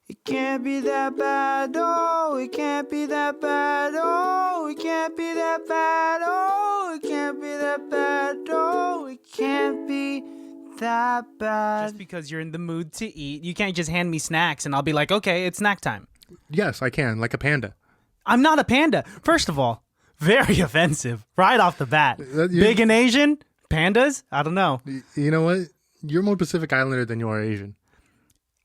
It can't be that bad, oh, it can't be that bad, oh, it can't be that bad, oh, it can't be that bad, oh, it can't be that bad. Just because you're in the mood to eat, you can't just hand me snacks and I'll be like, okay, it's snack time. Yes, I can, like a panda. I'm not a panda. First of all, very offensive right off the bat. Big and Asian? Pandas? I don't know. You know what? You're more Pacific Islander than you are Asian.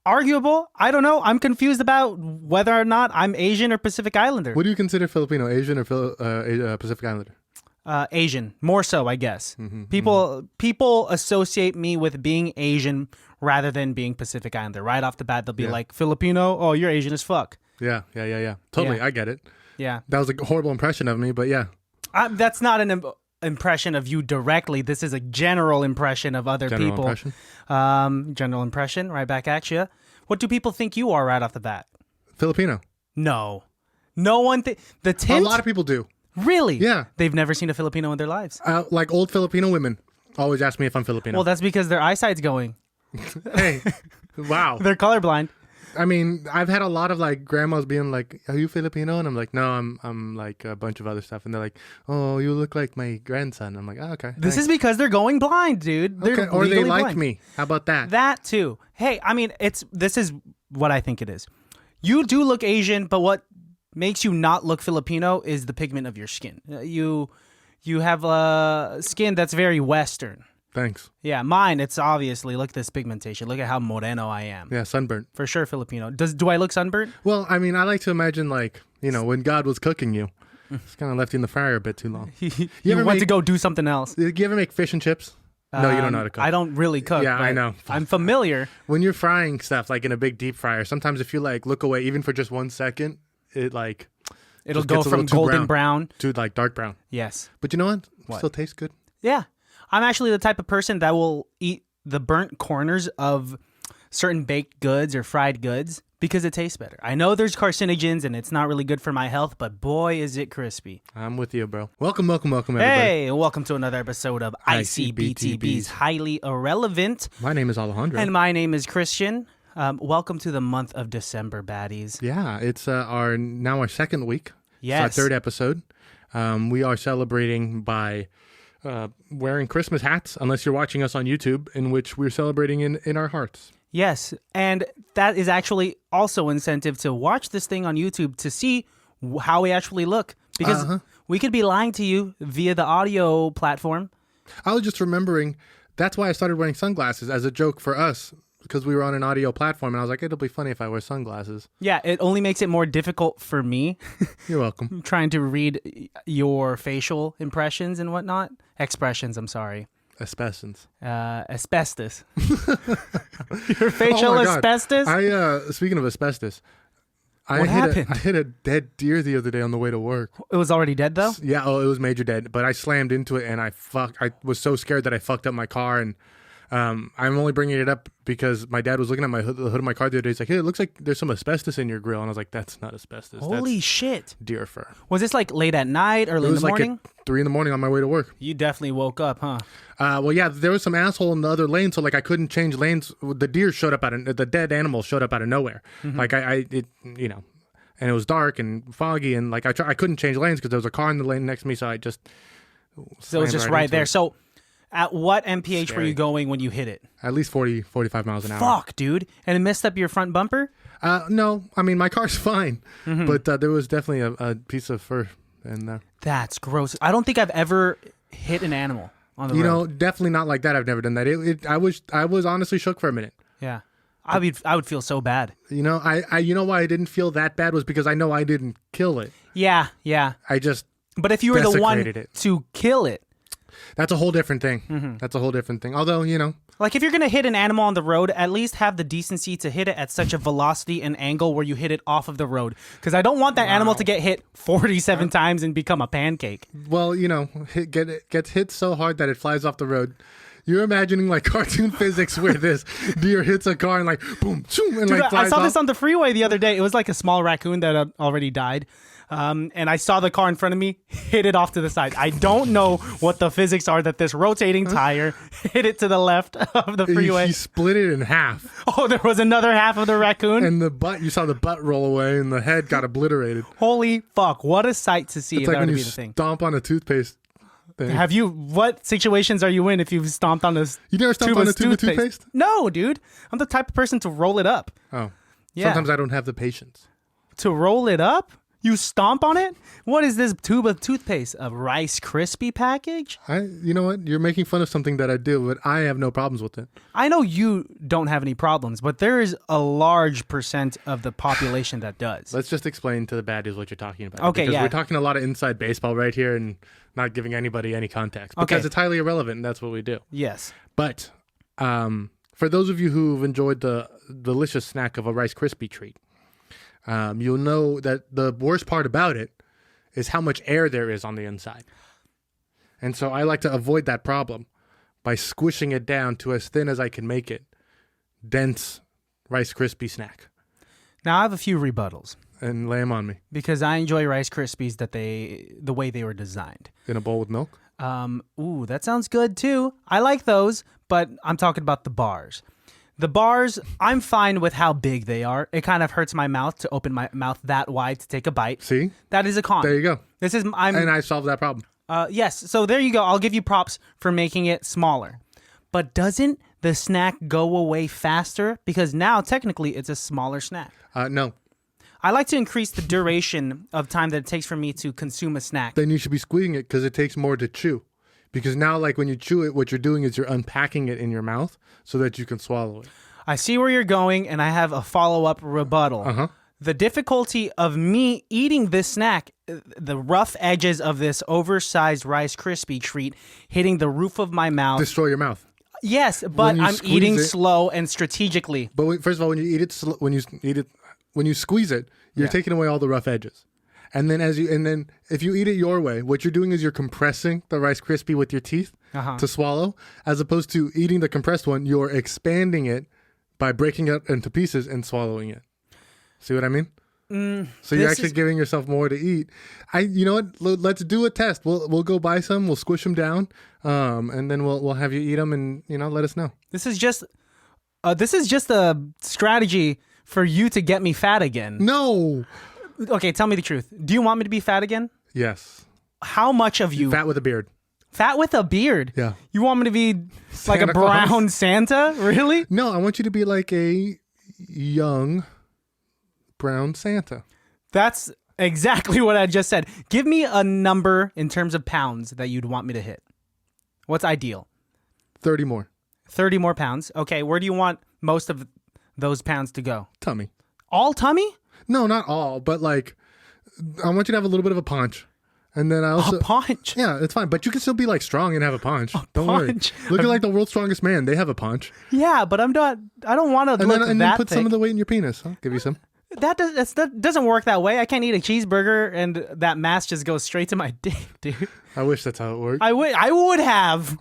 Arguable. I don't know. I'm confused about whether or not I'm Asian or Pacific Islander. What do you consider Filipino? Asian or Pacific Islander? Asian. More so, I guess. Mm-hmm, People associate me with being Asian rather than being Pacific Islander. Right off the bat, they'll be like, Filipino? Oh, you're Asian as fuck. Yeah. Totally, Yeah. I get it. Yeah. That was a horrible impression of me, but yeah. That's not an impression of you directly. This is a general impression of other General people. impression? General impression, right back at you. What do people think you are right off the bat? Filipino. No one. The tint. A lot of people do. Really? Yeah. They've never seen a Filipino in their lives. Like old Filipino women always ask me if I'm Filipino. Well, that's because their eyesight's going. Hey, wow. They're colorblind. I mean, I've had a lot of like grandmas being like, "Are you Filipino?" And I'm like, "No, I'm like a bunch of other stuff." And they're like, "Oh, you look like my grandson." I'm like, "Oh, okay." This is because they're going blind, dude. They're okay. Or they legally like blind. me. How about that? That too. Hey, I mean, this is what I think it is. You do look Asian, but what makes you not look Filipino is the pigment of your skin. You have a skin that's very Western. Thanks. Yeah, mine, it's obviously, look at this pigmentation. Look at how moreno I am. Yeah, sunburnt. For sure, Filipino. Do I look sunburnt? Well, I mean, I like to imagine like, when God was cooking you, it's kind of left you in the fryer a bit too long. You went to go do something else. Did you ever make fish and chips? No, you don't know how to cook. I don't really cook. Yeah, I know. I'm familiar. When you're frying stuff like in a big deep fryer, sometimes if you like look away even for just 1 second, it'll just go from golden brown to like dark brown. Yes. But you know what? Still tastes good. Yeah. I'm actually the type of person that will eat the burnt corners of certain baked goods or fried goods because it tastes better. I know there's carcinogens and it's not really good for my health, but boy, is it crispy. I'm with you, bro. Welcome, everybody. Hey, welcome to another episode of ICBTB's Highly Irrelevant. My name is Alejandro. And my name is Christian. Welcome to the month of December, baddies. Yeah, it's our second week. Yes. It's our third episode. We are celebrating by wearing Christmas hats, unless you're watching us on YouTube, in which we're celebrating in our hearts. Yes, and that is actually also incentive to watch this thing on YouTube to see how we actually look. Because we could be lying to you via the audio platform. I was just remembering, that's why I started wearing sunglasses as a joke for us, because we were on an audio platform, and I was like, it'll be funny if I wear sunglasses. Yeah, it only makes it more difficult for me. You're welcome. Trying to read your facial impressions and whatnot. Expressions, I'm sorry. Asbestos. Asbestos. Your facial asbestos? Speaking of asbestos, What happened? I hit a dead deer the other day on the way to work. It was already dead, though? Yeah, it was major dead, but I slammed into it, and I was so scared that I fucked up my car, and I'm only bringing it up because my dad was looking at the hood of my car the other day. He's like, hey, it looks like there's some asbestos in your grill. And I was like, that's not asbestos. Holy that's shit. deer fur. Was this like late at night, early in the morning? It was like at 3 a.m. on my way to work. You definitely woke up, huh? Well, yeah, there was some asshole in the other lane, so like I couldn't change lanes. The deer showed up the dead animal showed up out of nowhere. Mm-hmm. Like and it was dark and foggy, and like I couldn't change lanes because there was a car in the lane next to me, so it was just right there. So at what MPH were you going when you hit it? At least 40, 45 miles an hour. Fuck, dude. And it messed up your front bumper? No. I mean, my car's fine. Mm-hmm. But there was definitely a piece of fur in there. That's gross. I don't think I've ever hit an animal on the road. Definitely not like that. I've never done that. I was honestly shook for a minute. Yeah. I would feel so bad. You know why I didn't feel that bad was because I know I didn't kill it. Yeah. I just But if you were the one it. to kill it. That's a whole different thing. Mm-hmm. That's a whole different thing. Although, like if you're going to hit an animal on the road, at least have the decency to hit it at such a velocity and angle where you hit it off of the road. Because I don't want that animal to get hit 47 times and become a pancake. Well, gets hit so hard that it flies off the road. You're imagining like cartoon physics where this deer hits a car and like boom, zoom, and Dude, like flies I saw off. this on the freeway the other day. It was like a small raccoon that had already died. and I saw the car in front of me hit it off to the side. I don't know what the physics are that this rotating tire hit it to the left of the freeway. He split it in half. Oh, there was another half of the raccoon? And you saw the butt roll away and the head got obliterated. Holy fuck, what a sight to see. It's like when you stomp on a toothpaste thing. What situations are you in if you've stomped on this? You never stomped on a tube of toothpaste? No, dude. I'm the type of person to roll it up. Oh. Yeah. Sometimes I don't have the patience. To roll it up? You stomp on it? What is this tube of toothpaste? A Rice Krispie package? You know what? You're making fun of something that I do, but I have no problems with it. I know you don't have any problems, but there is a large percent of the population that does. Let's just explain to the baddies what you're talking about. Okay, because yeah. we're talking a lot of inside baseball right here and not giving anybody any context. Because it's highly irrelevant, and that's what we do. Yes. But for those of you who've enjoyed the delicious snack of a Rice Krispie treat, you'll know that the worst part about it is how much air there is on the inside. And so I like to avoid that problem by squishing it down to as thin as I can make it. Dense Rice Krispie snack. Now I have a few rebuttals. And lay them on me. Because I enjoy Rice Krispies the way they were designed. In a bowl with milk? Ooh, that sounds good too. I like those, but I'm talking about the bars. The bars, I'm fine with how big they are. It kind of hurts my mouth to open my mouth that wide to take a bite. See? That is a con. There you go. And I solved that problem. Yes, so there you go. I'll give you props for making it smaller. But doesn't the snack go away faster? Because now, technically, it's a smaller snack. No. I like to increase the duration of time that it takes for me to consume a snack. Then you should be squeezing it because it takes more to chew. Because now, like when you chew it, what you're doing is you're unpacking it in your mouth so that you can swallow it. I see where you're going, and I have a follow-up rebuttal. Uh-huh. The difficulty of me eating this snack, the rough edges of this oversized Rice Krispie treat hitting the roof of my mouth. Destroy your mouth. Yes, but I'm eating slow and strategically. But first of all, when you eat it, when you squeeze it, you're taking away all the rough edges. And then if you eat it your way, what you're doing is you're compressing the Rice Krispie with your teeth to swallow, as opposed to eating the compressed one, you're expanding it by breaking it into pieces and swallowing it. See what I mean? So you're actually giving yourself more to eat. You know what? Let's do a test. We'll go buy some. We'll squish them down, and then we'll have you eat them, and let us know. This is just a strategy for you to get me fat again. No. Okay, tell me the truth. Do you want me to be fat again? Yes. How much of you? Fat with a beard. Fat with a beard? Yeah. You want me to be like a brown Santa? Really? No, I want you to be like a young brown Santa. That's exactly what I just said. Give me a number in terms of pounds that you'd want me to hit. What's ideal? 30 more. 30 more pounds. Okay, where do you want most of those pounds to go? Tummy. All tummy? No, not all, but like I want you to have a little bit of a punch. And then I also a punch. Yeah, it's fine, but you can still be like strong and have a punch. Don't punch. worry. Look at like the world's strongest man; they have a punch. Yeah, but I'm not. I don't want to look and that then put thick. some of the weight in your penis. I'll give you some. That doesn't work that way. I can't eat a cheeseburger and that mass just goes straight to my dick, dude. I wish that's how it worked. I would have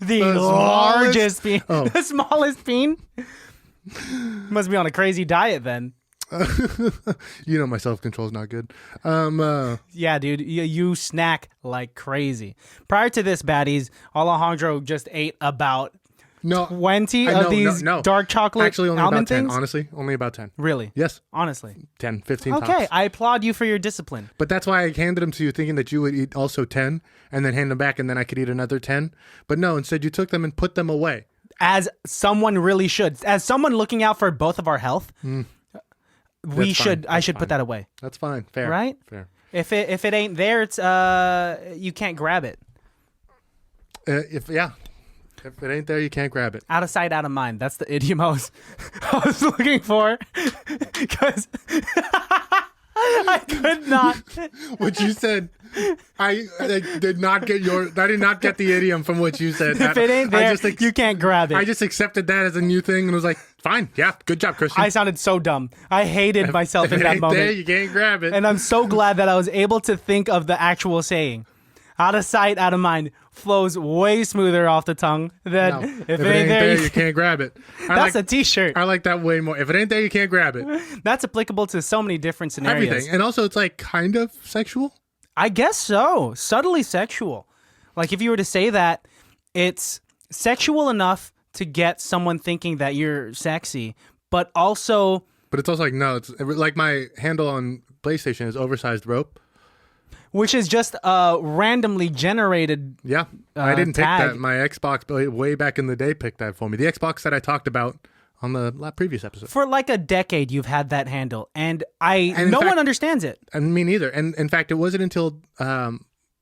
the largest bean, the smallest bean. Must be on a crazy diet then. My self-control is not good. Yeah, dude, you snack like crazy. Prior to this, baddies, Alejandro just ate about 20 of these dark chocolate Actually, only almond about 10. things? Honestly, only about 10. Really? Yes. Honestly. 10, 15 Okay, tops. I applaud you for your discipline. But that's why I handed them to you thinking that you would eat also 10 and then hand them back and then I could eat another 10. But no, instead you took them and put them away. As someone really should. As someone looking out for both of our health, I should put that away. That's fine. Fair. Right? Fair. If it ain't there, it's you can't grab it. If it ain't there, you can't grab it. Out of sight, out of mind. That's the idiom I was looking for. Because I could not. What you said, I did not get the idiom from what you said. If it ain't there, you can't grab it. I just accepted that as a new thing and was like, fine, yeah, good job, Christian. I sounded so dumb. I hated myself in that moment. There, you can't grab it. And I'm so glad that I was able to think of the actual saying. Out of sight, out of mind. flows way smoother off the tongue than No, if it ain't there, you can't grab it. That's a t-shirt. I like that way more. If it ain't there, you can't grab it. That's applicable to so many different scenarios. Everything. And also, it's like kind of sexual. I guess so. Subtly sexual. Like if you were to say that, it's sexual enough to get someone thinking that you're sexy, but also... But it's also like, no, it's like my handle on PlayStation is oversized rope. Which is just a randomly generated Yeah, I didn't pick tag. that. My Xbox way back in the day picked that for me. The Xbox that I talked about on the previous episode. For like a decade, you've had that handle, and no one understands it. And me neither. And in fact, it wasn't until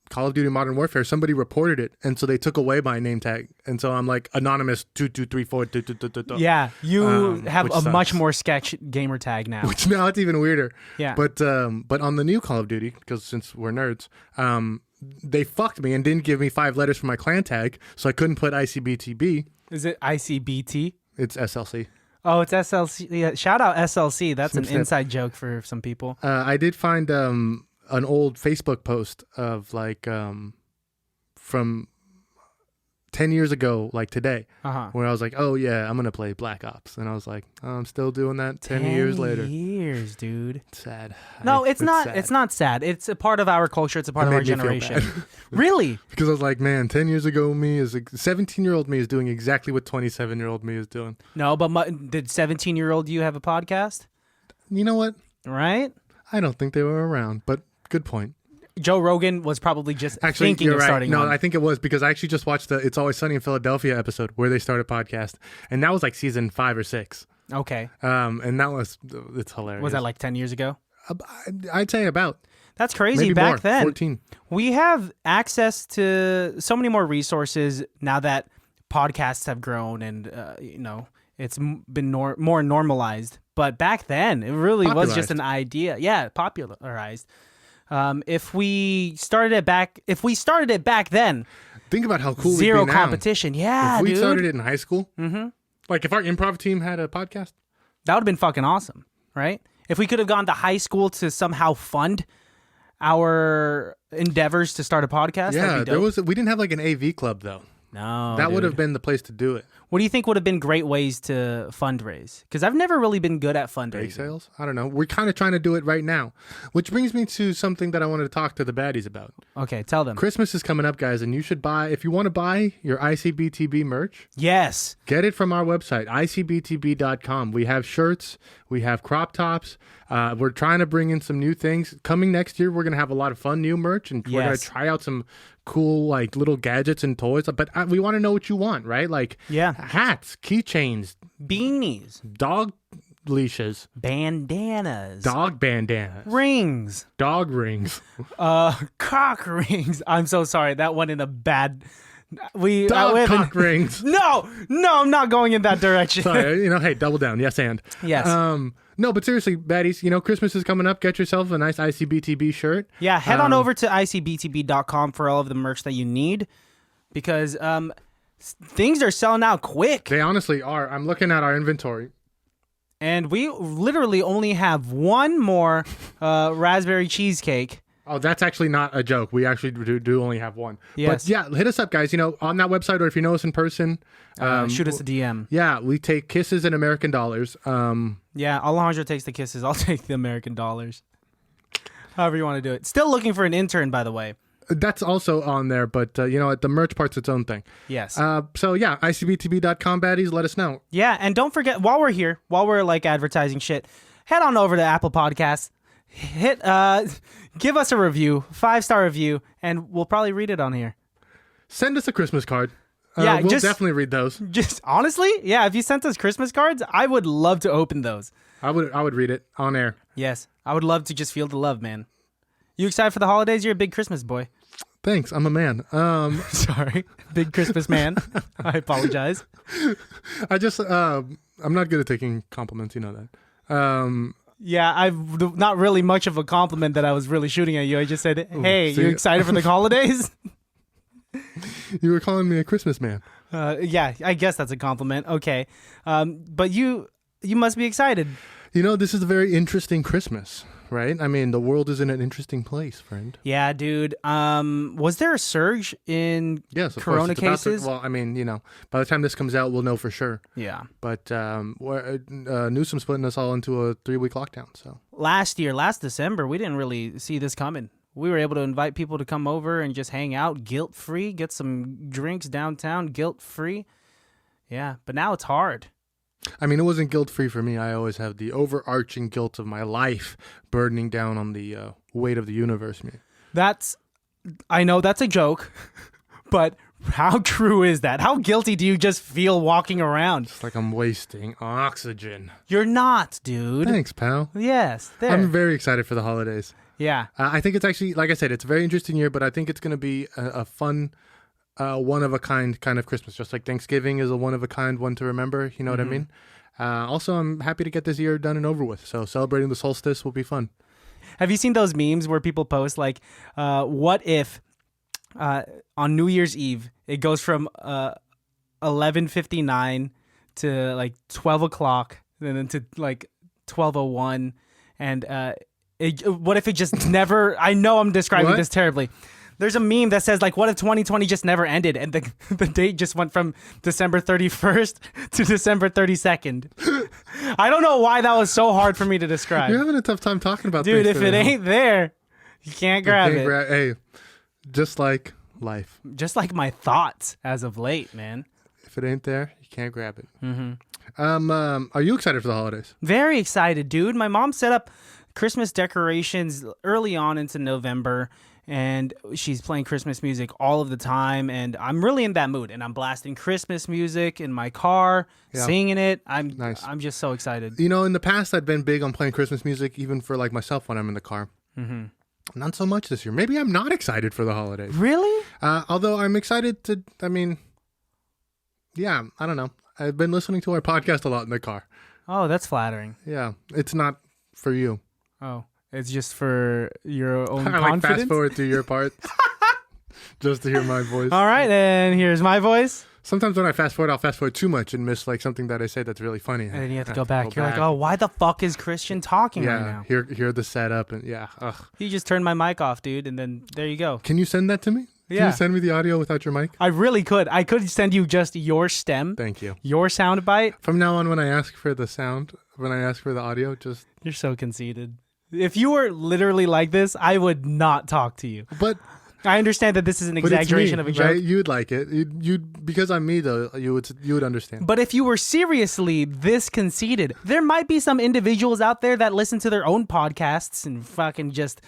Call of Duty Modern Warfare somebody reported it, and so they took away my name tag, and so I'm like anonymous 2234. Yeah, you have which a sucks. much more sketch gamer tag now. Which now it's even weirder. Yeah. But on the new Call of Duty, because since we're nerds, they fucked me and didn't give me 5 letters for my clan tag, so I couldn't put ICBTB. Is it ICBT? It's SLC. Oh, it's SLC. Yeah, shout out SLC. That's an Snip, snip. inside joke for some people. I did find an old Facebook post of like from 10 years ago, like today, where I was like, oh yeah, I'm gonna play Black Ops, and I was like, oh, I'm still doing that 10 years later. Years, dude. It's sad. No, it's not. sad. It's not sad. It's a part of our culture. It's a part It of our made me feel generation. bad. Really? Because I was like, man, 10 years ago me is 17-year-old me is doing exactly what 27-year-old me is doing. No, but did 17-year-old you have a podcast? You know what? Right? I don't think they were around, but good point. Joe Rogan was probably just Actually, thinking you're of right. starting No, one. I think it was because I actually just watched the It's Always Sunny in Philadelphia episode where they started podcast, and that was like season 5 or 6. Okay. And that was it's hilarious. Was that like 10 years ago? I'd say about. That's crazy. Maybe Back more, then, 14. we have access to so many more resources now that podcasts have grown and, it's been more normalized. But back then, it really was just an idea. Yeah, popularized. If we started it back then, think about how cool zero we'd be now. competition. Yeah, if we dude. started it in high school, like if our improv team had a podcast, That would have been fucking awesome, right? If we could have gone to high school to somehow fund our endeavors to start a podcast, yeah, that'd be dope. we didn't have like an AV club though. No, That would dude. have been the place to do it. What do you think would have been great ways to fundraise? Because I've never really been good at Bake fundraising. sales? I don't know. We're kind of trying to do it right now, which brings me to something that I wanted to talk to the baddies about. Okay, tell them. Christmas is coming up, guys, and you should buy, if you want to buy your ICBTB merch, Yes. get it from our website, icbtb.com. We have shirts, we have crop tops. We're trying to bring in some new things. Coming next year, we're going to have a lot of fun new merch, and we're going to try out some cool like little gadgets and toys. But we want to know what you want, right? Like hats, keychains, Beanies. dog leashes, Bandanas. dog bandanas, Rings. dog rings, Cock rings. I'm so sorry. That went in a bad... dog cock rings. No, I'm not going in that direction. Sorry, hey, double down. Yes, and. Yes. No, but seriously, baddies, Christmas is coming up. Get yourself a nice ICBTB shirt. Yeah, head on over to ICBTB.com for all of the merch that you need because things are selling out quick. They honestly are. I'm looking at our inventory. And we literally only have one more raspberry cheesecake. Oh, that's actually not a joke. We actually do only have one. Yes. But yeah, hit us up, guys. On that website, or if you know us in person. Shoot us a DM. Yeah, we take kisses in American dollars. Yeah, Alejandro takes the kisses. I'll take the American dollars. However you want to do it. Still looking for an intern, by the way. That's also on there, but the merch part's its own thing. Yes. So yeah, ICBTB.com, baddies, let us know. Yeah, and don't forget, while we're here, while we're like advertising shit, head on over to Apple Podcasts. Give us a review, 5-star review, and we'll probably read it on here. Send us a Christmas card. Yeah, we'll definitely read those. Just honestly, yeah, if you sent us Christmas cards, I would love to open those. I would read it on air. Yes, I would love to just feel the love, man. You excited for the holidays? You're a big Christmas boy. Thanks, I'm a man. Sorry, big Christmas man. I apologize. I just I'm not good at taking compliments. You know that. Yeah, I've not really much of a compliment that I was really shooting at you. I just said, "Hey, you excited for the holidays?" You were calling me a Christmas man. Yeah, I guess that's a compliment. Okay, but you must be excited. This is a very interesting Christmas, right? I mean, the world is in an interesting place, friend. Yeah, dude. Was there a surge in Yes, of Corona course. It's about to- cases? well, I mean, by the time this comes out, we'll know for sure. Yeah. But Newsom's putting us all into a 3-week lockdown. So Last December, we didn't really see this coming. We were able to invite people to come over and just hang out guilt-free, get some drinks downtown guilt-free. Yeah, but now it's hard. I mean, it wasn't guilt-free for me. I always have the overarching guilt of my life burdening down on the weight of the universe. Me. I know that's a joke, but how true is that? How guilty do you just feel walking around? It's like I'm wasting oxygen. You're not, dude. Thanks, pal. Yes, there. I'm very excited for the holidays. Yeah. I think it's actually, like I said, it's a very interesting year, but I think it's going to be a fun, one-of-a-kind kind of Christmas. Just like Thanksgiving is a one-of-a-kind one to remember. You know what I mean? Also, I'm happy to get this year done and over with. So celebrating the solstice will be fun. Have you seen those memes where people post like, what if on New Year's Eve it goes from 11:59 to like 12 o'clock and then to like 12:01 and what if it just never? I know I'm describing this terribly. There's a meme that says like, what if 2020 just never ended and the date just went from December 31st to December 32nd. I don't know why that was so hard for me to describe. You're having a tough time talking about Dude, things if it ain't there, you can't grab it. Hey, just like life. Just like my thoughts as of late, man. If it ain't there, you can't grab it. Are you excited for the holidays? Very excited, dude. My mom set up Christmas decorations early on into November, and she's playing Christmas music all of the time, and I'm really in that mood, and I'm blasting Christmas music in my car, singing it. I'm just so excited. In the past, I've been big on playing Christmas music, even for like myself when I'm in the car. Not so much this year. Maybe I'm not excited for the holidays. Really? Although I'm excited to, I don't know. I've been listening to our podcast a lot in the car. Oh, that's flattering. Yeah, it's not for you. Oh, it's just for your own I confidence? like fast forward through your part just to hear my voice. All right, and here's my voice. Sometimes when I fast forward, I'll fast forward too much and miss like something that I say that's really funny. And then you have to go back. You're like, oh, why the fuck is Christian talking right now? Hear the setup and ugh. You just turned my mic off, dude, and then there you go. Can you send that to me? Yeah. Can you send me the audio without your mic? I really could. I could send you just your stem. Thank you. Your sound bite. From now on, when I ask for the sound, when I ask for the audio, just... You're so conceited. If you were literally like this, I would not talk to you. But... I understand that this is an exaggeration of a joke. Right? You'd like it. You'd because I'm me though. You would understand. But if you were seriously this conceited, there might be some individuals out there that listen to their own podcasts and fucking just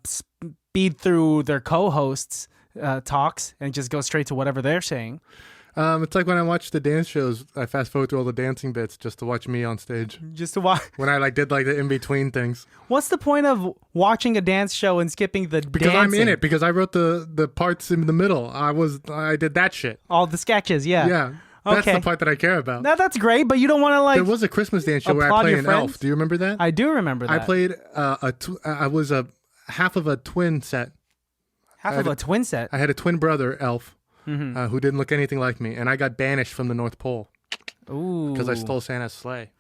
speed through their co-hosts' talks and just go straight to whatever they're saying. It's like when I watch the dance shows, I fast forward through all the dancing bits just to watch me on stage. Just to watch. When I did the in between things. What's the point of watching a dance show and skipping the because dancing? I'm in it. Because I wrote the parts in the middle. I did that shit. All the sketches, yeah. Yeah. That's the part that I care about. Now that's great, but you don't want to like. There was a Christmas dance show where I played an elf. Do you remember that? I do remember that. I played I was a half of a twin set. Half of a twin set. I had a twin brother elf. Who didn't look anything like me, and I got banished from the North Pole. Ooh. Because I stole Santa's sleigh.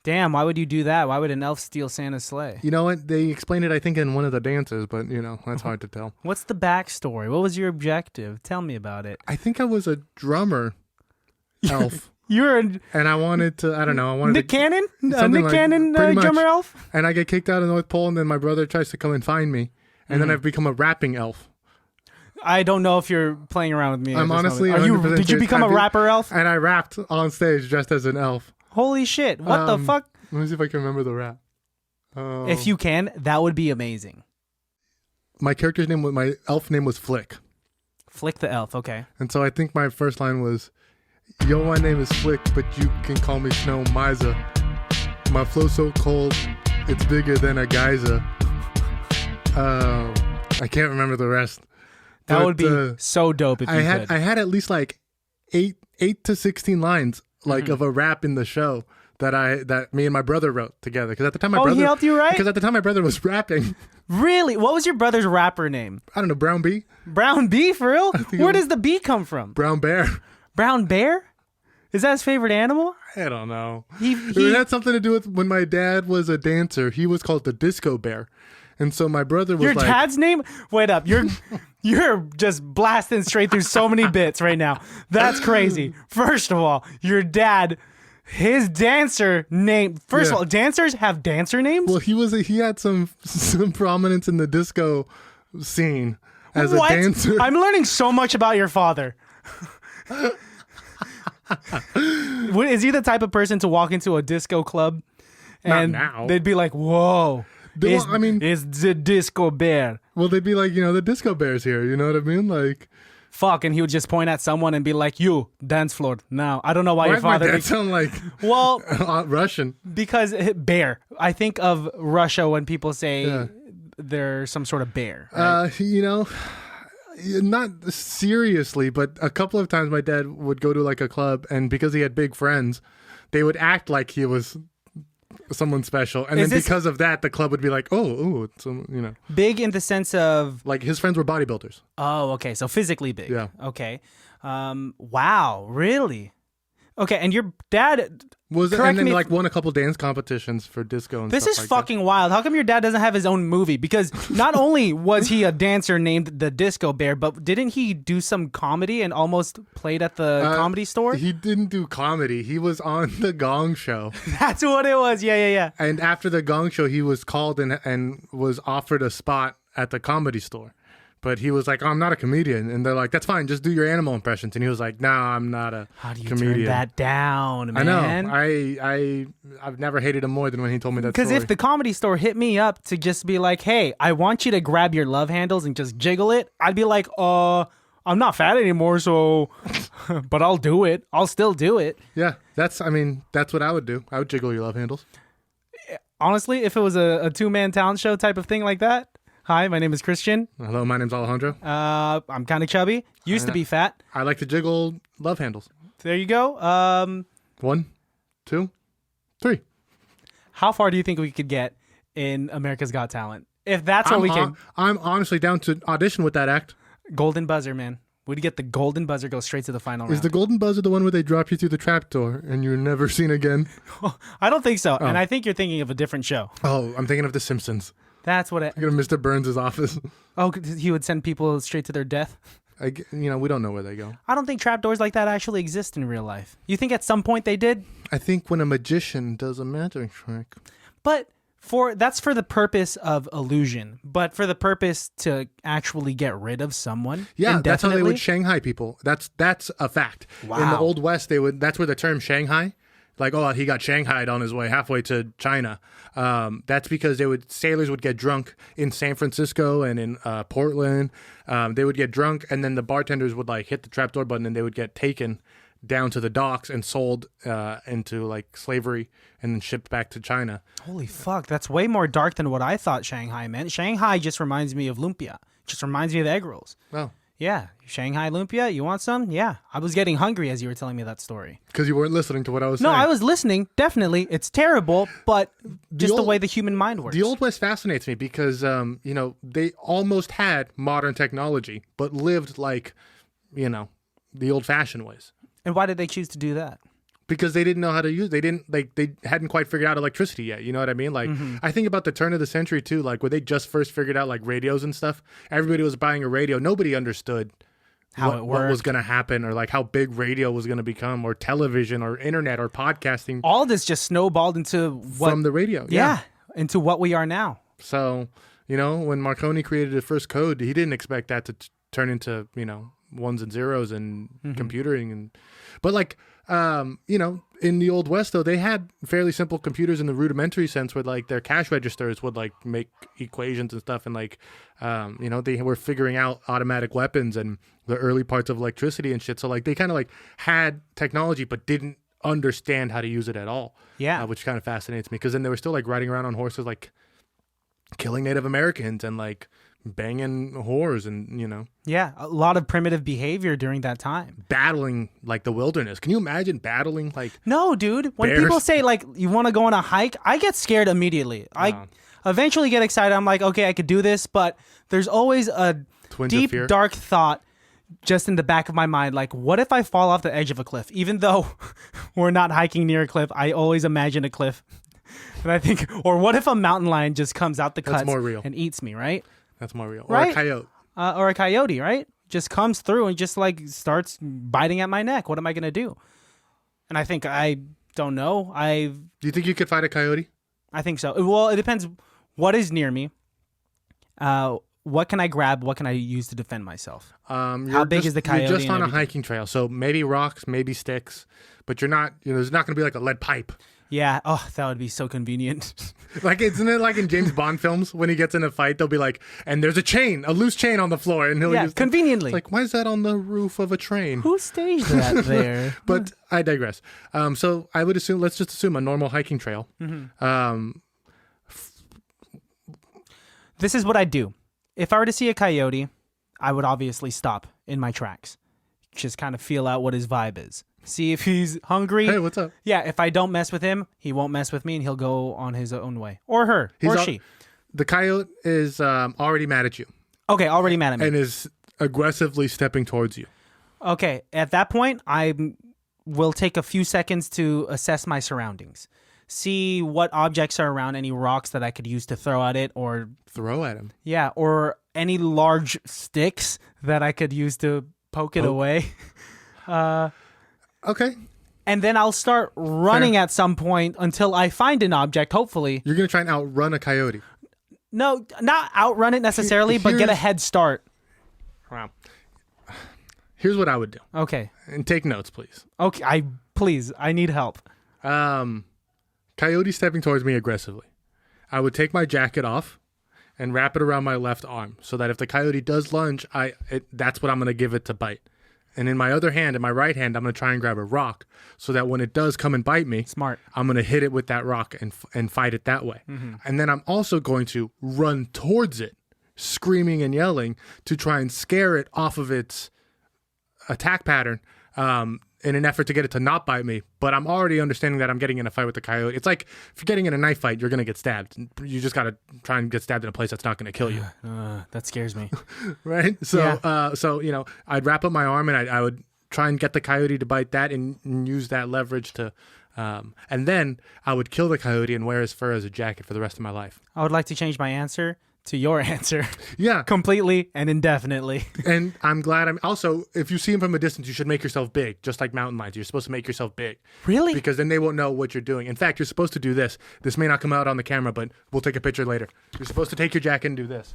Damn, why would you do that? Why would an elf steal Santa's sleigh? You know what? They explained it, I think, in one of the dances, but, that's hard to tell. What's the backstory? What was your objective? Tell me about it. I think I was a drummer elf. And I wanted to, I don't know. I wanted Nick to, Cannon? Nick Cannon drummer elf? And I get kicked out of the North Pole, and then my brother tries to come and find me, and then I've become a rapping elf. I don't know if you're playing around with me. I'm honestly. Did you become a rapper elf? And I rapped on stage dressed as an elf. Holy shit! What the fuck? Let me see if I can remember the rap. If you can, that would be amazing. My elf name was Flick. Flick the elf. Okay. And so I think my first line was, "Yo, my name is Flick, but you can call me Snow Miser. My flow so cold, it's bigger than a geyser." I can't remember the rest. That would be so dope if you could. I had at least like 8 to 16 lines of a rap in the show that me and my brother wrote together. Because at the time he helped you write? Because at the time my brother was rapping. Really? What was your brother's rapper name? I don't know. Brown B. Brown B for real? Where does the B come from? Brown Bear. Brown Bear? Is that his favorite animal? I don't know. It had something to do with when my dad was a dancer. He was called the disco bear. And so my brother was Your dad's name? Wait up. You're just blasting straight through so many bits right now. That's crazy. First of all, your dad, his dancer name. First of all, dancers have dancer names? Well, he had some prominence in the disco scene as a dancer. I'm learning so much about your father. Is he the type of person to walk into a disco club and Not now. they'd be like, whoa. It's the disco bear. Well, they'd be like, the disco bear's here. You know what I mean? Like, fuck, and he would just point at someone and be like, you, dance floor. Now, I don't know why your does my father... dad sound like Russian? Because bear. I think of Russia when people say they're some sort of bear. Right? Not seriously, but a couple of times my dad would go to like a club, and because he had big friends, they would act like he was someone special, and because of that, the club would be like, big in the sense of like his friends were bodybuilders. Oh, okay, so physically big. Yeah. Okay. Wow, really? Okay, and your dad won a couple dance competitions for disco and this stuff is like fucking wild. How come your dad doesn't have his own movie? Because not only was he a dancer named the Disco Bear, but didn't he do some comedy and almost played at the Comedy Store? He didn't do comedy. He was on the Gong Show. That's what it was. Yeah. And after the Gong Show, he was called and was offered a spot at the Comedy Store. But he was like, I'm not a comedian. And they're like, that's fine. Just do your animal impressions. And he was like, no, I'm not a comedian. How do you turn that down, man? I know. I've never hated him more than when he told me that story. Because if the Comedy Store hit me up to just be like, hey, I want you to grab your love handles and just jiggle it, I'd be like, I'm not fat anymore, so... but I'll do it. I'll still do it. Yeah, that's what I would do. I would jiggle your love handles. Honestly, if it was a two-man talent show type of thing like that... Hi, my name is Christian. Hello, my name's Alejandro. I'm kind of chubby. Used to be fat. I like to jiggle love handles. There you go. 1, 2, 3. How far do you think we could get in America's Got Talent? If that's what we can. I'm honestly down to audition with that act. Golden buzzer, man. We'd get the golden buzzer, go straight to the final round. Is the golden buzzer the one where they drop you through the trapdoor and you're never seen again? I don't think so. Oh. And I think you're thinking of a different show. Oh, I'm thinking of The Simpsons. That's what I go to Mr. Burns' office. Oh, he would send people straight to their death? We don't know where they go. I don't think trapdoors like that actually exist in real life. You think at some point they did? I think when a magician does a magic trick. But that's for the purpose of illusion. But for the purpose to actually get rid of someone. Yeah, that's how they would Shanghai people. That's a fact. Wow. In the Old West, that's where the term Shanghai. Like, he got shanghaied on his way halfway to China. That's because sailors would get drunk in San Francisco and in Portland. They would get drunk, and then the bartenders would hit the trapdoor button, and they would get taken down to the docks and sold into slavery, and then shipped back to China. Holy fuck, that's way more dark than what I thought Shanghai meant. Shanghai just reminds me of lumpia. Just reminds me of egg rolls. Oh. Yeah, Shanghai lumpia. You want some? Yeah. I was getting hungry as you were telling me that story. Because you weren't listening to what I was saying. No, I was listening. Definitely. It's terrible, but the way the human mind works. The Old West fascinates me because, they almost had modern technology, but lived the old-fashioned ways. And why did they choose to do that? Because they didn't know how to use. They hadn't quite figured out electricity yet. You know what I mean? I think about the turn of the century too. Where they just first figured out radios and stuff. Everybody was buying a radio. Nobody understood what was going to happen, or how big radio was going to become, or television, or internet, or podcasting. All this just snowballed into from the radio. Yeah, into what we are now. So when Marconi created the first code, he didn't expect that to turn into ones and zeros and computing but in the Old West, though, they had fairly simple computers in the rudimentary sense, where their cash registers would make equations and stuff, and they were figuring out automatic weapons and the early parts of electricity and shit. So they kind of had technology but didn't understand how to use it at all. Yeah, which kind of fascinates me, because then they were still riding around on horses, killing Native Americans and banging whores and yeah, a lot of primitive behavior during that time, battling the wilderness. Can you imagine battling no, dude, when bears? People say you want to go on a hike, I get scared immediately. I eventually get excited. I'm like, okay, I could do this, but there's always a deep dark thought just in the back of my mind, like, what if I fall off the edge of a cliff? Even though we're not hiking near a cliff, I always imagine a cliff. And I think, or what if a mountain lion just comes out the cuts more real. and eats me, right? That's more real. Right? Or a coyote. Or a coyote, right? Just comes through and just like starts biting at my neck. What am I going to do? And I think, I don't know. Do you think you could fight a coyote? I think so. Well, it depends what is near me. What can I grab? What can I use to defend myself? How big is the coyote? You're just on a hiking trail, so maybe rocks, maybe sticks, but you're not. There's not going to be like a lead pipe. Yeah. Oh, that would be so convenient. Like, isn't it like in James Bond films when he gets in a fight, they'll be like, and there's a loose chain on the floor, and he'll just conveniently. Like, why is that on the roof of a train? Who staged that there? But I digress. So I would assume, let's just assume a normal hiking trail. Mm-hmm. This is what I'd do. If I were to see a coyote, I would obviously stop in my tracks. Just kind of feel out what his vibe is. See if he's hungry. Hey, what's up? Yeah, if I don't mess with him, he won't mess with me, and he'll go on his own way. Or her. She. The coyote is already mad at you. Okay, already mad at me. And is aggressively stepping towards you. Okay, at that point, I will take a few seconds to assess my surroundings. See what objects are around, any rocks that I could use to throw at it, or... Throw at him? Yeah, or any large sticks that I could use to poke it away. Okay. And then I'll start running at some point until I find an object, hopefully. You're going to try and outrun a coyote? No, not outrun it necessarily, but get a head start. Wow. Here's what I would do. Okay. And take notes, please. Okay, I need help. Coyote stepping towards me aggressively. I would take my jacket off and wrap it around my left arm so that if the coyote does lunge, that's what I'm going to give it to bite. And in my other hand, in my right hand, I'm going to try and grab a rock so that when it does come and bite me, smart, I'm going to hit it with that rock and fight it that way. Mm-hmm. And then I'm also going to run towards it, screaming and yelling to try and scare it off of its attack pattern in an effort to get it to not bite me. But I'm already understanding that I'm getting in a fight with the coyote. It's like if you're getting in a knife fight, you're going to get stabbed. You just got to try and get stabbed in a place that's not going to kill you. That scares me. Right? So, I'd wrap up my arm and I would try and get the coyote to bite that and use that leverage to... and then I would kill the coyote and wear his fur as a jacket for the rest of my life. I would like to change my answer to your answer. Yeah. Completely and indefinitely. And I'm glad also, if you see him from a distance, you should make yourself big, just like mountain lions. You're supposed to make yourself big. Really? Because then they won't know what you're doing. In fact, you're supposed to do this. This may not come out on the camera, but we'll take a picture later. You're supposed to take your jacket and do this.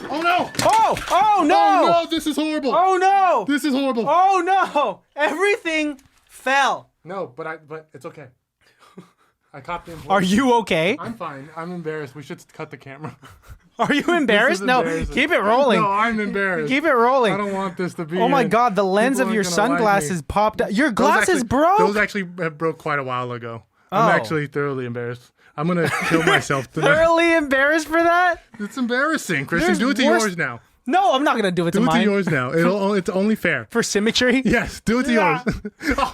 Oh no! Oh no! Oh no, this is horrible. Oh no! This is horrible. Oh no! Everything fell. No, but it's okay. I caught the important. Are you okay? I'm fine. I'm embarrassed. We should cut the camera. Are you embarrassed? No, keep it rolling. No, I'm embarrassed. Keep it rolling. I don't want this to be. Oh my God, the lens of your sunglasses popped out. Your glasses broke? Those actually broke quite a while ago. I'm actually thoroughly embarrassed. I'm going to kill myself tonight. Thoroughly embarrassed for that? It's embarrassing. Christian, do it to yours now. No, I'm not going to do it to mine. Do it to yours now. It's only fair. For symmetry? Yes, do it to yours.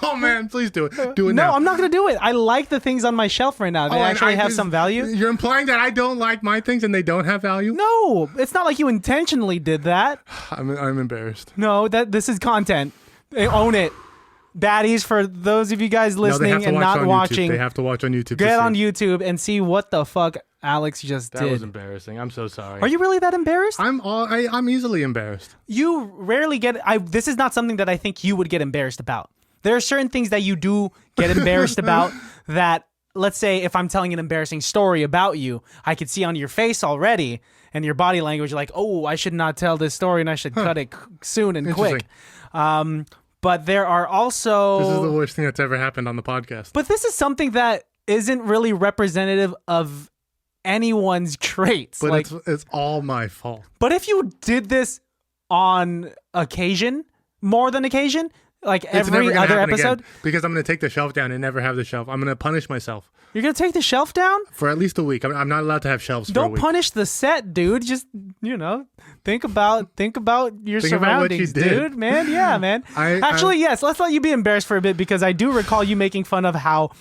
Oh, man, please do it. Do it now. No, I'm not going to do it. I like the things on my shelf right now. They actually have some value. You're implying that I don't like my things and they don't have value? No, it's not like you intentionally did that. I'm embarrassed. No, this is content. They own it. Baddies, for those of you guys listening and not watching. They have to watch on YouTube. Get on YouTube and see what the fuck Alex just did. That was embarrassing. I'm so sorry. Are you really that embarrassed? I'm easily embarrassed. You rarely get... This is not something that I think you would get embarrassed about. There are certain things that you do get embarrassed about that, let's say, if I'm telling an embarrassing story about you, I could see on your face already and your body language like, oh, I should not tell this story and I should cut it soon and quick. But there are also... This is the worst thing that's ever happened on the podcast. But this is something that isn't really representative of anyone's traits. But it's all my fault. But if you did this on occasion, more than occasion, like every other episode... Again, because I'm going to take the shelf down and never have the shelf. I'm going to punish myself. You're going to take the shelf down? For at least a week. I'm not allowed to have shelves for a week. Don't punish the set, dude. Just, think about your surroundings, dude, man. Yeah, man. Yes, let's let you be embarrassed for a bit because I do recall you making fun of how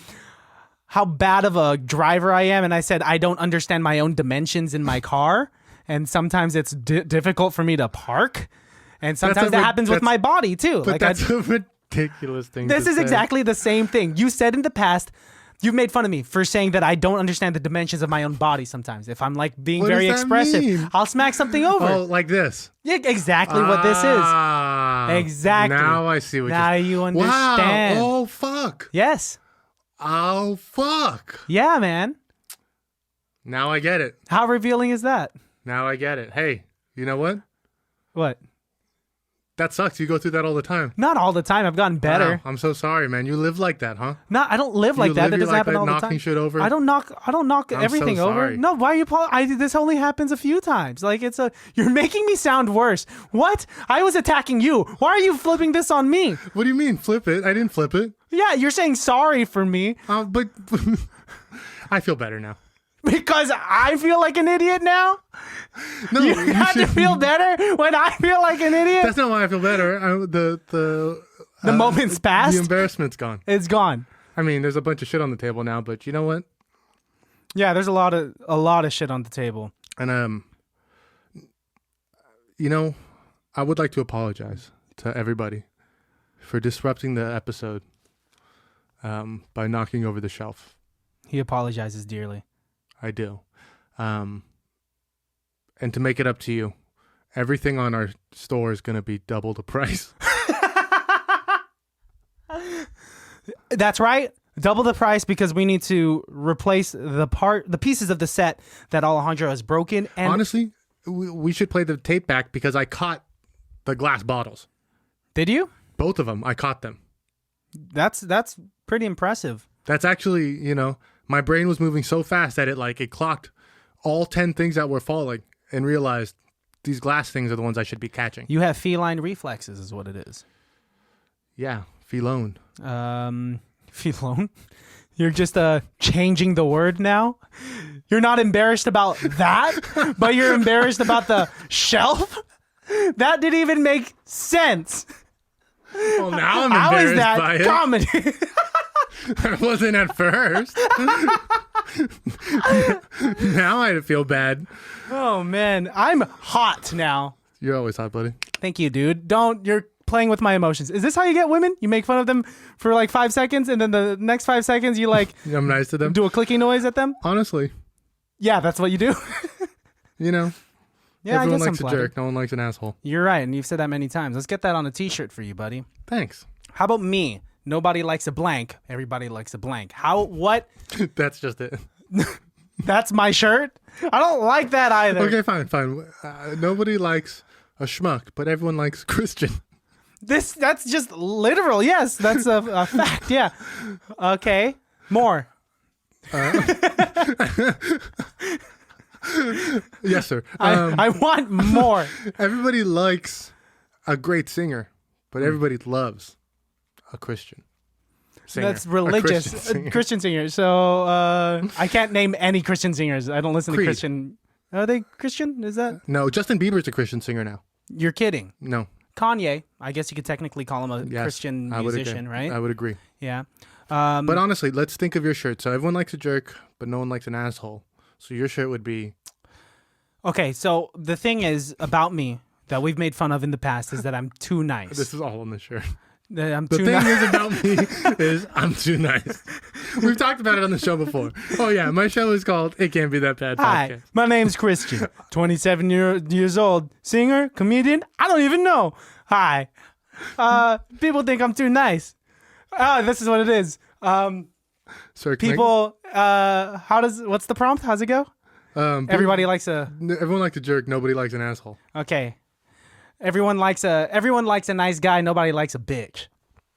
bad of a driver I am. And I said, I don't understand my own dimensions in my car. And sometimes it's difficult for me to park. And sometimes that happens with my body too. But that's a ridiculous thing. This is exactly the same thing. You said in the past, you've made fun of me for saying that I don't understand the dimensions of my own body sometimes. If I'm like being very expressive, I'll smack something over. Oh, like this. Yeah, exactly what this is. Exactly. Now I see what now you understand. Wow. Oh, fuck. Yes. Oh, fuck. Yeah, man. Now I get it. How revealing is that? Now I get it. Hey, you know what? What? That sucks. You go through that all the time. Not all the time. I've gotten better. Wow, I'm so sorry, man. You live like that, huh? No, I don't live like that. That doesn't happen all the time. Knocking shit over. I don't knock everything over. Sorry. No, why are you? This only happens a few times. Like you're making me sound worse. What? I was attacking you. Why are you flipping this on me? What do you mean flip it? I didn't flip it. Yeah, you're saying sorry for me. But I feel better now. Because I feel like an idiot now? No, you have to feel better when I feel like an idiot? That's not why I feel better. The moment's passed? The embarrassment's gone. It's gone. I mean, there's a bunch of shit on the table now, but you know what? Yeah, there's a lot of shit on the table. And you know, I would like to apologize to everybody for disrupting the episode by knocking over the shelf. He apologizes dearly. I do. And to make it up to you, everything on our store is going to be double the price. That's right. Double the price because we need to replace the pieces of the set that Alejandro has broken. And honestly, we should play the tape back because I caught the glass bottles. Did you? Both of them. I caught them. That's pretty impressive. That's actually, you know, my brain was moving so fast that it clocked all 10 things that were falling and realized these glass things are the ones I should be catching. You have feline reflexes is what it is. Yeah, felone. Felone? You're just changing the word now? You're not embarrassed about that, but you're embarrassed about the shelf? That didn't even make sense. Well, now I'm embarrassed by it. How is that comedy? I wasn't at first. Now I feel bad. Oh, man. I'm hot now. You're always hot, buddy. Thank you, dude. You're playing with my emotions. Is this how you get women? You make fun of them for like 5 seconds, and then the next 5 seconds you I'm nice to them. Do a clicking noise at them? Honestly. Yeah, that's what you do. You know. Yeah, everyone I guess likes a jerk. No one likes an asshole. You're right, and you've said that many times. Let's get that on a t-shirt for you, buddy. Thanks. How about me? Nobody likes a blank. Everybody likes a blank. What? That's just it. That's my shirt? I don't like that either. Okay, fine. Nobody likes a schmuck, but everyone likes Christian. That's just literal. Yes, that's a fact. Yeah. Okay. More. Yes, sir. I want more. Everybody likes a great singer, but everybody loves a Christian singer. That's religious. Christian singer. So I can't name any Christian singers. I don't listen to Christian. Are they Christian? Is that? No, Justin Bieber's a Christian singer now. You're kidding. No. Kanye. I guess you could technically call him a Christian musician, right? I would agree. Yeah. But honestly, let's think of your shirt. So everyone likes a jerk, but no one likes an asshole. So your shirt would be... Okay, so the thing is about me that we've made fun of in the past is that I'm too nice. This is all on the shirt. The thing is about me is I'm too nice. We've talked about it on the show before. Oh yeah, my show is called It Can't Be That Bad Podcast. Hi, my name's Christian, 27 years old, singer, comedian, I don't even know. Hi. People think I'm too nice. This is what it is. Sir, people, what's the prompt? How's it go? Everyone likes a jerk. Nobody likes an asshole. Okay. Everyone likes a nice guy. Nobody likes a bitch.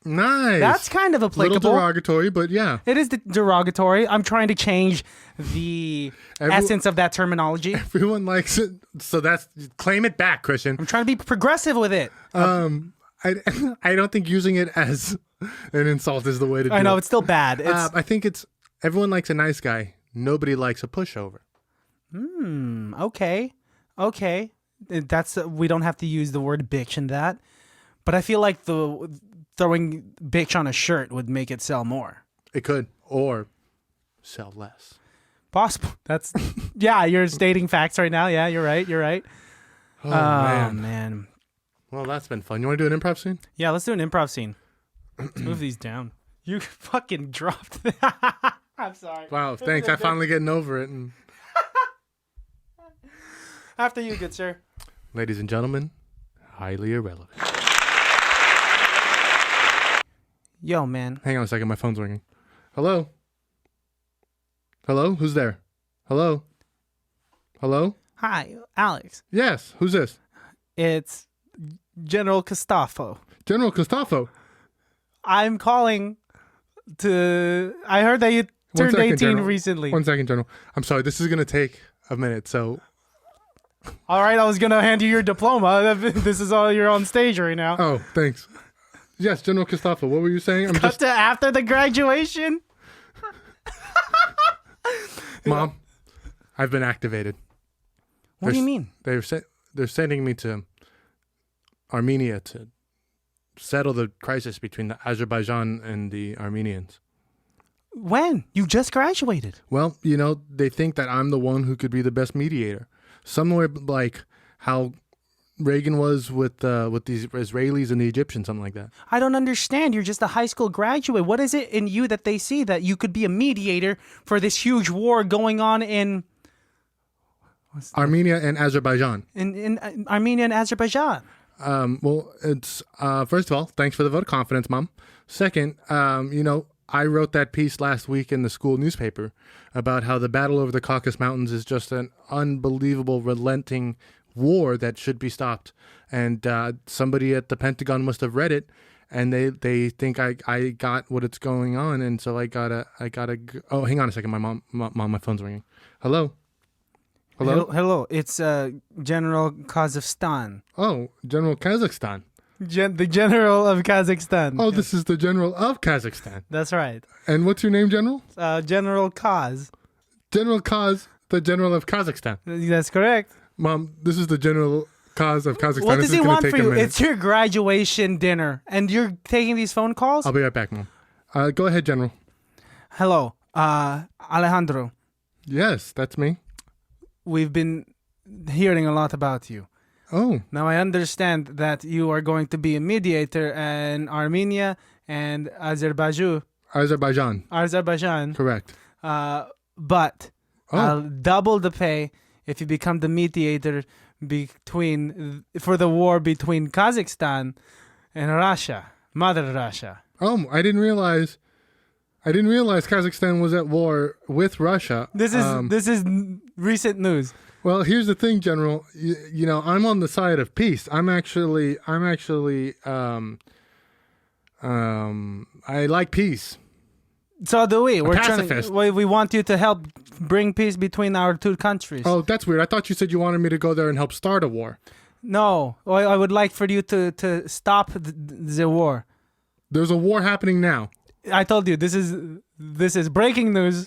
Nice. That's kind of applicable. Little derogatory, but yeah. It is derogatory. I'm trying to change the essence of that terminology. Everyone likes it. So claim it back, Christian. I'm trying to be progressive with it. I don't think using it as an insult is the way to do it. I know, it's still bad. I think it's everyone likes a nice guy. Nobody likes a pushover. Okay. We don't have to use the word bitch in that. But I feel like throwing bitch on a shirt would make it sell more. It could. Or sell less. Possible. That's yeah, you're stating facts right now. Yeah, you're right. Oh man. Well, that's been fun. You want to do an improv scene? Yeah, let's do an improv scene. Let's move these down. You fucking dropped that. I'm sorry. Wow, thanks. I'm finally getting over it. And after you, good sir. ladies and gentlemen, highly irrelevant. Yo, man. Hang on a second. My phone's ringing. Hello? Hello? Who's there? Hello? Hello? Hi, Alex. Yes. Who's this? It's General Costafo. General Costafo. I'm calling to... I heard that you turned 18 General. recently. 1 second, General. I'm sorry. This is going to take a minute, so... All right, I was going to hand you your diploma. This is all you're on stage right now. Oh, thanks. Yes, General Costafo. What were you saying? Cut to after the graduation. Mom, I've been activated. What do you mean? They're sending me to Armenia to settle the crisis between the Azerbaijan and the Armenians. When? You just graduated. Well, they think that I'm the one who could be the best mediator. Somewhere like how Reagan was with these Israelis and the Egyptians, something like that. I don't understand. You're just a high school graduate. What is it in you that they see that you could be a mediator for this huge war going on in Armenia and Azerbaijan? In Armenia and Azerbaijan. Well, it's first of all, thanks for the vote of confidence, Mom. Second, I wrote that piece last week in the school newspaper about how the battle over the Caucasus Mountains is just an unbelievable, relenting war that should be stopped. And somebody at the Pentagon must have read it, and they think I got what it's going on, and so I gotta. Oh, hang on a second, mom, my phone's ringing. Hello. Hello. It's General Kazakhstan. Oh, General Kazakhstan. The General of Kazakhstan. Oh, this is the General of Kazakhstan. That's right. And what's your name, General? General Kaz. General Kaz, the General of Kazakhstan. That's correct. Mom, this is the General Kaz of Kazakhstan. What does he want for you? Minute. It's your graduation dinner, and you're taking these phone calls? I'll be right back, Mom. Go ahead, General. Hello, Alejandro. Yes, that's me. We've been hearing a lot about you. Oh. Now I understand that you are going to be a mediator in Armenia and Azerbaijan. Correct. But I'll double the pay if you become the mediator for the war between Kazakhstan and Russia, Mother Russia. Oh, I didn't realize Kazakhstan was at war with Russia. This is recent news. Well, here's the thing, General. I'm on the side of peace. I like peace. So do we. We're pacifist. We want you to help bring peace between our two countries. Oh, that's weird. I thought you said you wanted me to go there and help start a war. No, I would like for you to stop the war. There's a war happening now. I told you, this is breaking news.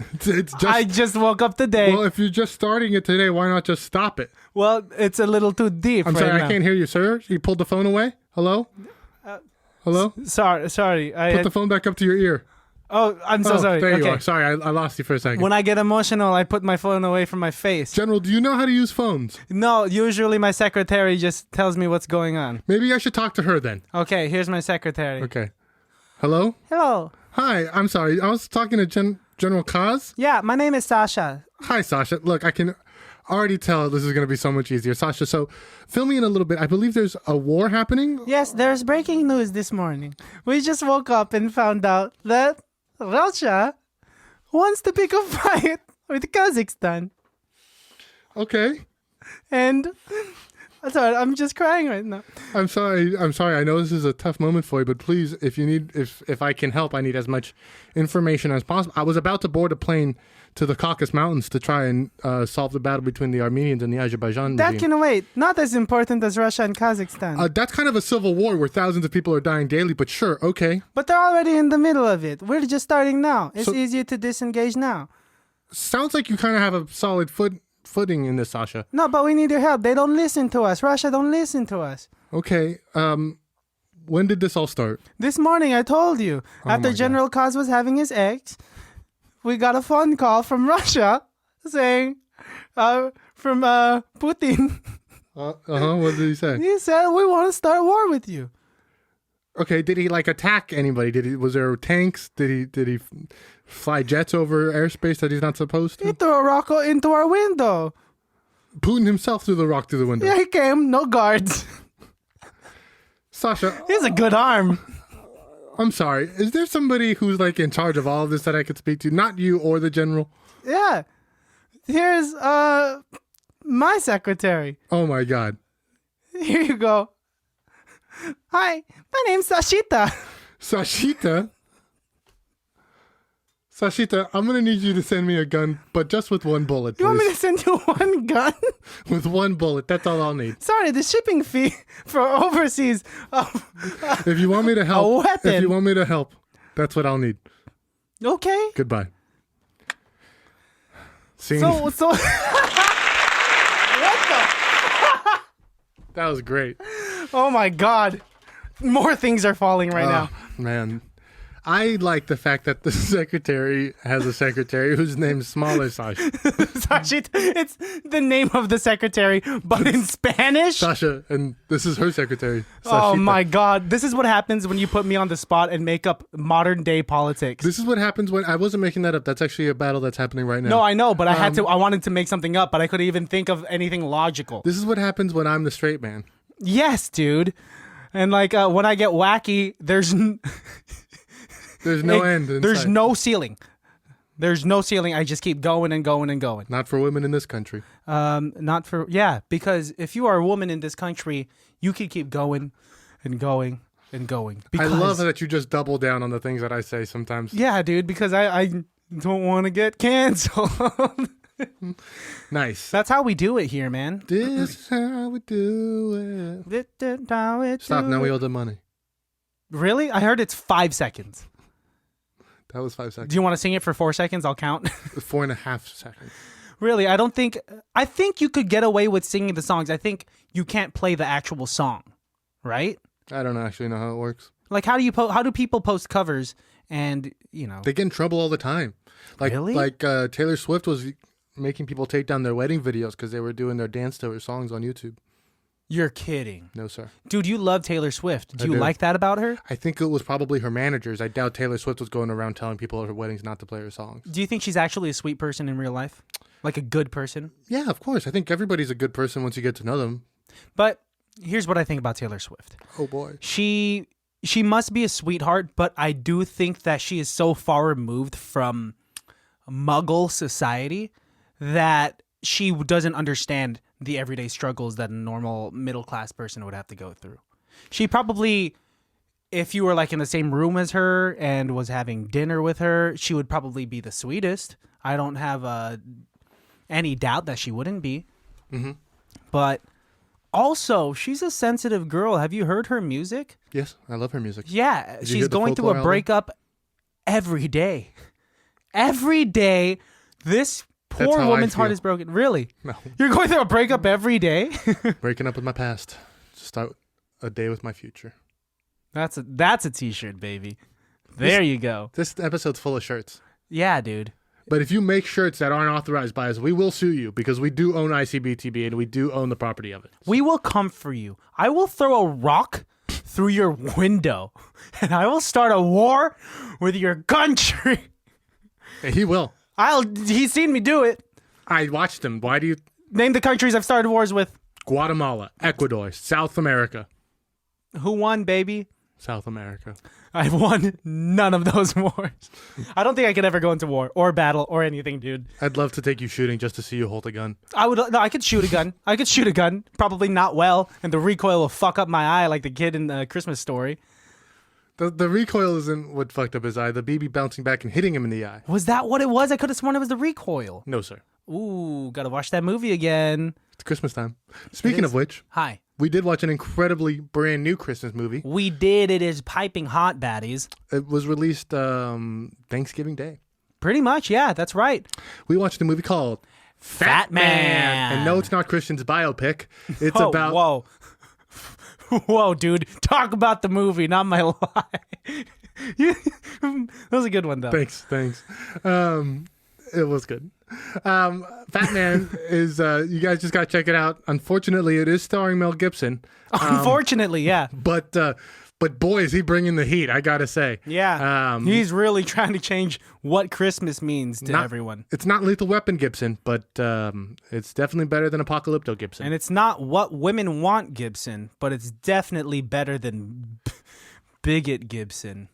I just woke up today. Well, if you're just starting it today, why not just stop it? Well, it's a little too deep. I'm sorry, I can't hear you, sir. You pulled the phone away? Hello? Hello? Sorry. Put the phone back up to your ear. Oh, I'm so sorry. There you are. Sorry, I lost you for a second. When I get emotional, I put my phone away from my face. General, do you know how to use phones? No, usually my secretary just tells me what's going on. Maybe I should talk to her then. Okay, here's my secretary. Okay. Hello? Hello. Hi, I'm sorry. I was talking to General Kaz. Yeah, my name is Sasha. Hi, Sasha. Look, I can already tell this is going to be so much easier. Sasha, so fill me in a little bit. I believe there's a war happening. Yes, there's breaking news this morning. We just woke up and found out that Russia wants to pick a fight with Kazakhstan. Okay. And sorry, I'm just crying right now. I'm sorry. I know this is a tough moment for you, but please, if I can help, I need as much information as possible. I was about to board a plane to the Caucasus Mountains to try and solve the battle between the Armenians and the Azerbaijan That regime. can wait. Not as important as Russia and Kazakhstan. That's kind of a civil war where thousands of people are dying daily, but sure, okay. But they're already in the middle of it. We're just starting now. It's easier to disengage now. Sounds like you kind of have a solid footing in this, Sasha. No, but we need your help. They don't listen to us. Russia don't listen to us. Okay. When did this all start? This morning, I told you. After General Kaz was having his eggs, we got a phone call from Russia saying, from Putin, What did he say? He said, we want to start war with you. Okay, did he like attack anybody? Was there tanks? Did he fly jets over airspace that he's not supposed to? He threw a rock into our window. Putin himself threw the rock through the window. Yeah, he came. No guards. Sasha, He has a good arm. I'm sorry. Is there somebody who's like in charge of all of this that I could speak to? Not you or the general? Yeah. Here's my secretary. Oh my God. Here you go. Hi, my name's Sashita. Sashita, I'm gonna need you to send me a gun, but just with one bullet, please. You want me to send you one gun? With one bullet, that's all I'll need. Sorry, the shipping fee for overseas. If you want me to help, A weapon. if you want me to help, that's what I'll need. Okay. Goodbye. Scene. So what the? That was great. Oh my God. More things are falling right now. Man. I like the fact that the secretary has a secretary whose name's Smaller Sasha. Sashita, it's the name of the secretary, but in Spanish. Sasha, and this is her secretary. Oh Sashita. my God. This is what happens when you put me on the spot and make up modern day politics. This is what happens when I wasn't making that up. That's actually a battle that's happening right now. No, I know, but I wanted to make something up, but I couldn't even think of anything logical. This is what happens when I'm the straight man. Yes, dude. And like when I get wacky, there's no end. There's no ceiling. There's no ceiling. I just keep going and going and going. Not for women in this country. Because if you are a woman in this country, you can keep going and going and going. Because, I love that you just double down on the things that I say sometimes. Yeah, dude, because I don't want to get canceled. Nice. That's how we do it here, man. This is how we do it. Stop, now we owe the money. Really? I heard it's 5 seconds. That was 5 seconds. Do you want to sing it for 4 seconds? I'll count. 4.5 seconds. Really? I think you could get away with singing the songs. I think you can't play the actual song, right? I don't actually know how it works. Like, how do people post covers and, you know? They get in trouble all the time. Like, Really? Like Taylor Swift was making people take down their wedding videos because they were doing their dance to her songs on YouTube. You're kidding. No, sir. Dude, you love Taylor Swift. Do I you do. like that about her? I think it was probably her managers. I doubt Taylor Swift was going around telling people at her weddings not to play her songs. Do you think she's actually a sweet person in real life? Like a good person? Yeah, of course. I think everybody's a good person once you get to know them. But here's what I think about Taylor Swift. Oh, boy. She must be a sweetheart, but I do think that she is so far removed from Muggle society that she doesn't understand the everyday struggles that a normal middle-class person would have to go through. She probably, if you were like in the same room as her and was having dinner with her, she would probably be the sweetest. I don't have any doubt that she wouldn't be. Mm-hmm. But also, she's a sensitive girl. Have you heard her music? Yes, I love her music. Yeah, Did you hear she's the going through a Folklore breakup every day. Every day, this That's poor how I woman's heart feel. is broken. Really? No. You're going through a breakup every day? Breaking up with my past. Start a day with my future. That's a t-shirt, baby. There you go. This episode's full of shirts. Yeah, dude. But if you make shirts that aren't authorized by us, we will sue you because we do own ICBTB and we do own the property of it. We will come for you. I will throw a rock through your window and I will start a war with your country. And he will. He's seen me do it. I watched him. Why do you... Name the countries I've started wars with. Guatemala, Ecuador, South America. Who won, baby? South America. I've won none of those wars. I don't think I could ever go into war or battle or anything, dude. I'd love to take you shooting just to see you hold a gun. I could shoot a gun. I could shoot a gun. Probably not well, and the recoil will fuck up my eye like the kid in the Christmas Story. The recoil isn't what fucked up his eye. The BB bouncing back and hitting him in the eye. Was that what it was? I could have sworn it was the recoil. No, sir. Ooh, gotta watch that movie again. It's Christmas time. Speaking of which, Hi. we did watch an incredibly brand new Christmas movie. We did. It is piping hot, baddies. It was released Thanksgiving Day. Pretty much, yeah, that's right. We watched a movie called Fat Man. And no, it's not Christian's biopic. It's Oh, about... Whoa. Whoa, dude. Talk about the movie, not my life. That was a good one, though. Thanks. It was good. Fat Man is, you guys just got to check it out. Unfortunately, it is starring Mel Gibson. Unfortunately, yeah. But boy, is he bringing the heat, I got to say. Yeah. He's really trying to change what Christmas means to everyone. It's not Lethal Weapon Gibson, but it's definitely better than Apocalypto Gibson. And it's not What Women Want Gibson, but it's definitely better than Bigot Gibson.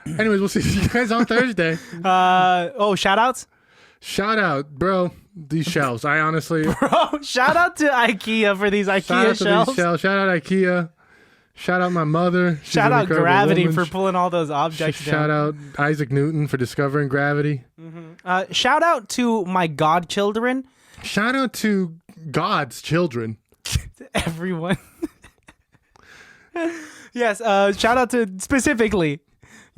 Anyways, we'll see you guys on Thursday. Shout outs? Shout out, bro. These shelves. I honestly. Bro, shout out to IKEA for these IKEA shelves. Shout out IKEA. Shout out my mother. She's shout out Gravity woman. for pulling all those objects down. Shout out Isaac Newton for discovering gravity. Mm-hmm. Shout out to my godchildren. Shout out to God's children. Everyone. Yes, shout out to specifically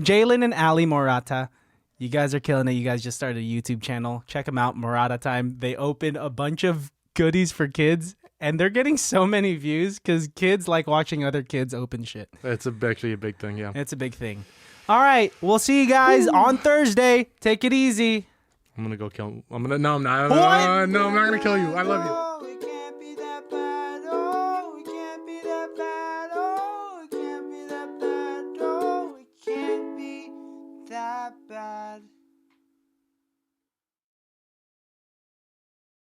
Jalen and Ali Morata. You guys are killing it. You guys just started a YouTube channel. Check them out, Morata Time. They open a bunch of goodies for kids, and they're getting so many views because kids like watching other kids open shit. That's actually a big thing, yeah. It's a big thing. All right, we'll see you guys on Thursday. Take it easy. I'm going to go kill him. No, I'm not. What? No, I'm not going to kill you. I love you.